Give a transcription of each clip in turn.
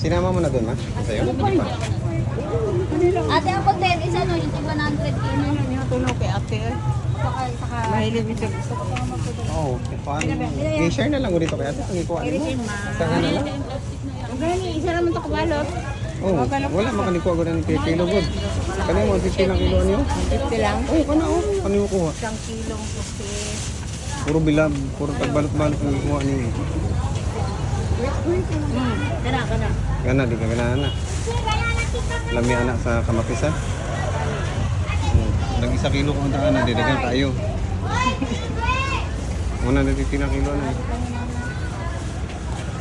Sinama mo na doon, ma? Sa'yo? Hindi pa. Ate, ako din, isa no, yung 100 kilo. Yung tulong kay ate. Saka, Mahilig din siya. Gusto ko pa Oo, paano? I-share na lang ko dito kaya ito. Pangikuha mo. Saka na lang. Gani, isa naman ito kabalot. Oo, wala makanikuha ko ng kilo good. Kanina mo, 50 lang kilo niyo? 50 lang. Oo, kana o. Kanina mo kuha. Isang kilong puti. Puro bilab, puro pagbalot-balot ang kuha niyo. Kana. Gana, di ka gana na. Lami anak sa kamakisan. Nag-1 kilo ko ang taan na, didagan tayo. Muna na 50 kilo na.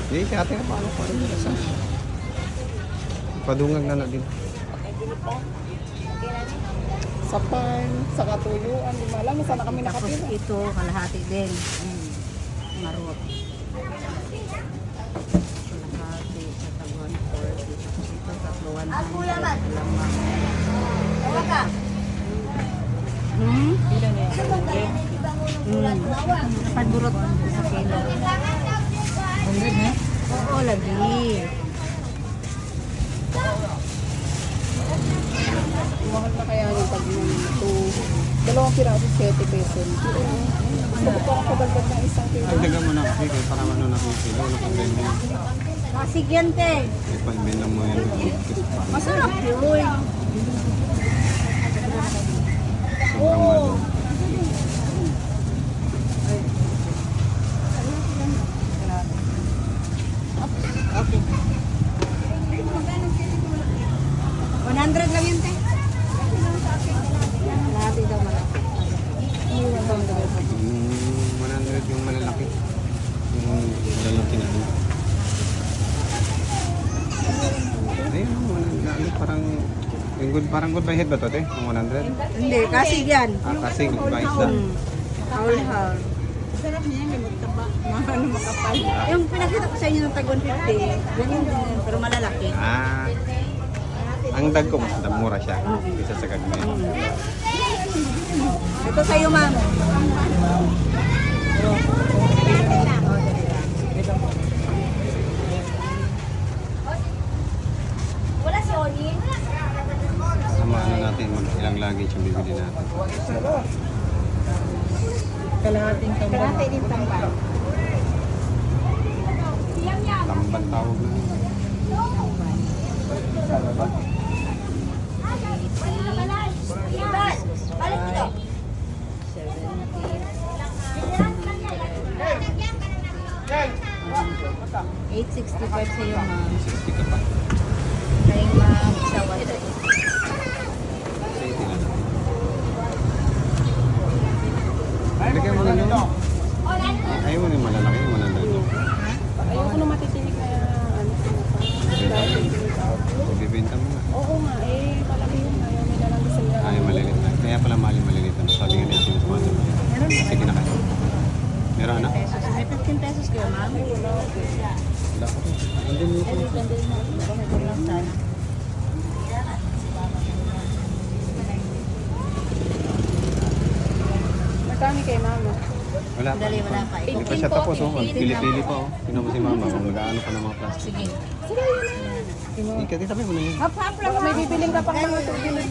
Hindi, si ate na paano sa padungag na din. Sa pan, sa katuyuan, di malam, sana kami tapos nakatira. ito, kalahati din. Marot. Kalahati, sa taguan, 40. Tapos ito, tatlo, 100. Lamang. Ilan eh? Pagburot sa kilo. Oo, lagi. Mahal na kaya yung pag ito. 2 piraso, 7 pesos. Gusto ko pa kabalbat ng 1 kilo. Agdagan mo na kasi kaya para ano na kung kilo na kung ganyan. Kasi yan, te. Ipalbin lang mo yan. Masarap yun. Sobrang malo. Okay. 100 lang yun, te. Kalahati daw malaki. 100 yung malalaki. Yung malalaki na. Ayun, 100. Parang good by head ba to, te? Yung 100? Hindi, kasi yan. Kasi good by isda. Haul-haul. Sarap niya, may magtaba. Mga makapal. Yung pinakita ko sa inyo ng tag 150, ganyan din, pero malalaki. Ang dag ko, mas mura siya. Isa sa kagmay. Ito sa'yo, ma'am. Wala si Oni. Sama na natin, ilang luggage yung bibili natin. Kalahating tambal. Kalahating tambal. Tamban tawag na. Balik dito. 865 sa'yo, ma'am. 60 ka pa. Kay ma'am, sa 1. Lagyan mo na yun. Ayaw mo na yung malalaki, yung 100. Ayoko na matitinig na ano. Bibenta mo na. Oo nga, malaki yun. Ayaw nila lang gusto nila. Ay, malilit na. Kaya pala malilit na. Sabi nga niya, sinusumasan mo. Sige na kayo. Meron na? Pesos. May 15 pesos kayo, ma'am. Wala ko. Andun mo ko. Lang sana. Magkami kay mama. Wala pa. Dali, wala pa. Hindi pa siya tapos. Oh. Pili-pili pa. Oh. Tingnan mo si mama kung nag-aano pa ng mga plastic. Sige. Ika, titabi mo na yun. Hap-hap lang. May bibiling ka pang mga souvenir.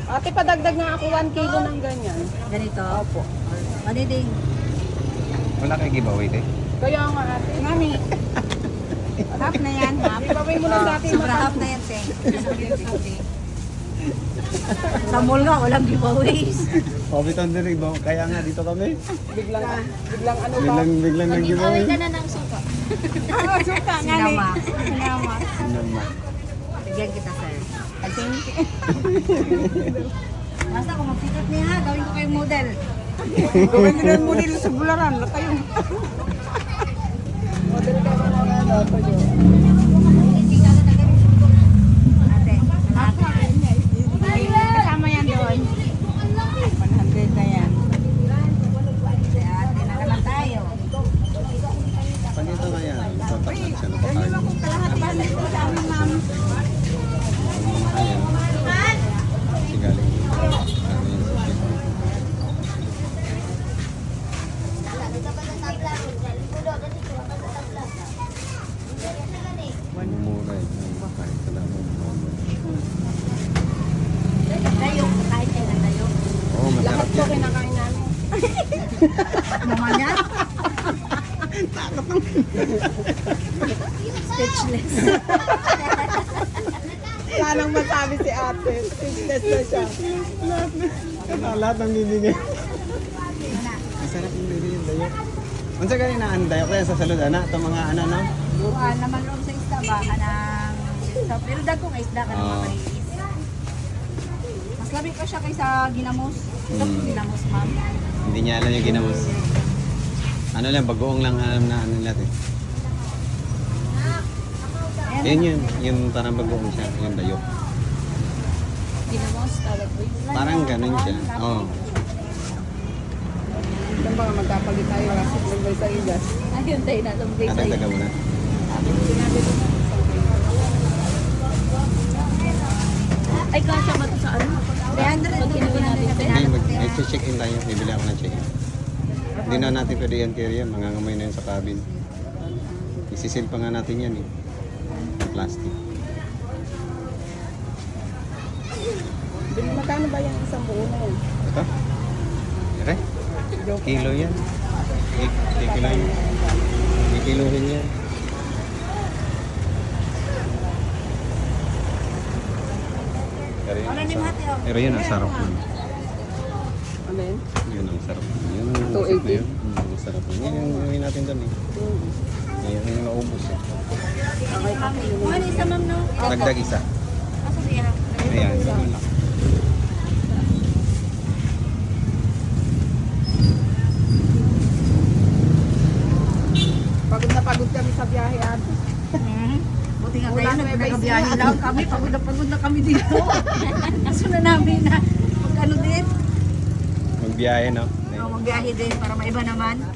Ate, padagdag nga ako 1 kilo ng ganyan. Ganito. Opo. Madiding. Wala kayo giveaway, te. Kaya nga ate. Mami. Half na yan, half. Ibabay mo na sa atin. Sobra half na yan, te. Sa mall nga, walang giveaways. Pabitan din iba. Kaya nga dito kami. Biglang ano ba? Biglang nag-giveaway. Mag-giveaway ka na ng suka. Suka nga Sinama. Sinama. Sinama. Bigyan kita, sir. Thank you. Basta kung magsikat niya, gawin ko kayong model. Gawin nyo ng model sa bularan. Kayo. Model ka ba na ano? Ate, lahat. Kasama yan doon. 100 na yan. Ate na naman tayo. Pag ito na yan, tataklan siya na patayo. Lahat ba nito sa amin, ma'am? Ayan. Kasi galing dito. Kami yung sakit. Speechless. Wala nang masabi si ate. Speechless na siya. Lahat ng bibigay. Masarap yung bibigay yung dayo. Unsa ganina ang dayo kaya sa salud ana to mga ano no? Buwan naman ron sa isda ba kanang sa pero dagkong isda ka Oo. naman mas labi pa siya kaysa ginamos. Ito ginamos, ma'am. Hindi niya alam yung ginamos. Ano lang, bagoong lang alam na ano natin. Yun, yung parang bagoong siya, yung dayo. Ginamos, tawag ko. Parang ganun siya. Oo. Saan ba magkapalit tayo kasi nagbay sa igas? Ayun tayo na itong base Katagdaga mo na. Sinabi ko na Ay, kasya ba ito sa ano? 300 pag kinuwi natin na Hindi, mag-check-in tayo. Bibili ako ng check-in. Hindi na natin pwede yan carry yan. Mangangamoy na yun sa cabin. Isisil pa nga natin yan eh. Plastic. Magkano ba yung isang buo na yun? Ito? Ere? Joke. Kilo yan. Kilo yan. Kikiluhin yan. Pero yun ang sarap nun. Ano yun? Yun ang sarap. Yun 280? yun. Ang sarap nun. Yan yung gawin natin doon eh. Ngayon yung naubos eh. Okay, okay. Ano isa, ma'am, no? Dagdag isa. Asa siya? Ayan, ganun lang. Pagod na pagod kami sa biyahe ate. Buti nga Wala kayo, na, may nagbiyahe basic. lang kami. Pagod na kami dito. Kaso na namin na pag ano din. Magbiyahe no? Magbiyahe din para maiba naman. 100,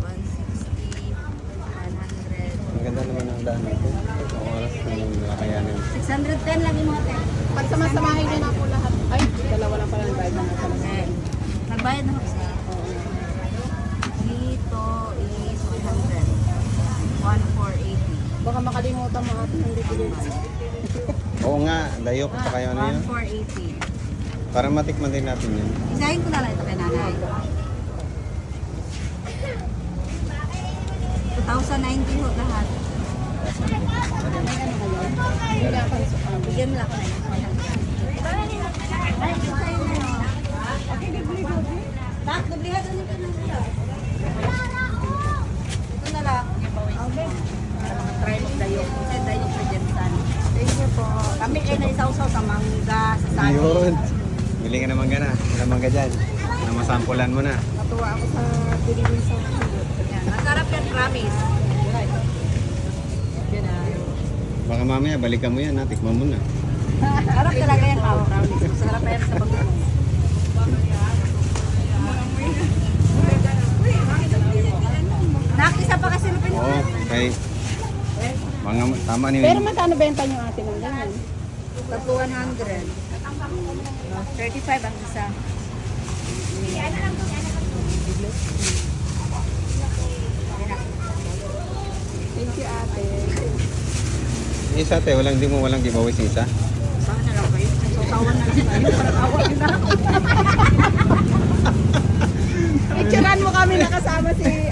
160, 100. Ang ganda naman ang daan dito. Ang oras kung nakayanin. 610 lang yung mga te. Pag samasamahin niyo na po lahat. Ay, dalawa lang pala ang drive na pala. Eh, nagbayad na ako siya. Dito is 100. 1,480. Baka makalimutan mo ate ng bibili. Oo nga, dayo ko sa kayo ano yun. 1,480. Para matikman din natin yun. Isahin ko na lang ito kay nanay. 2,090 ho lahat. Bigyan mo lang ako na yun. Ay, ito tayo na yun. Tak, dublihan doon ito na sila. Ito na lang. Okay. Para makatry mag-dayo. Kasi dayo sa Jensan. Thank you po. Kami ay naisaw-saw sa mangga, sa sani. Yun. Bili ka ng mangga na. Ng mangga dyan. Na masampulan mo na. Natuwa ako sa delivery sa Yan. Masarap yan, promise. Yan ah. Baka mamaya balikan mo yan ha. Tikman mo na. Sarap talaga yan, Pao. Promise. Masarap yan sa bagong. Nakisa pa kasi lupin mo. Oo, kay... Mga, tama ni Pero magkano benta niyo ate ng ganyan? Tatlo 100. 35 ang isa. Thank you ate. Isa te, walang giveaway sa isa. Saan na lang kayo? Sausawan na lang kayo. Para tawa nyo na. Picturean mo kami nakasama si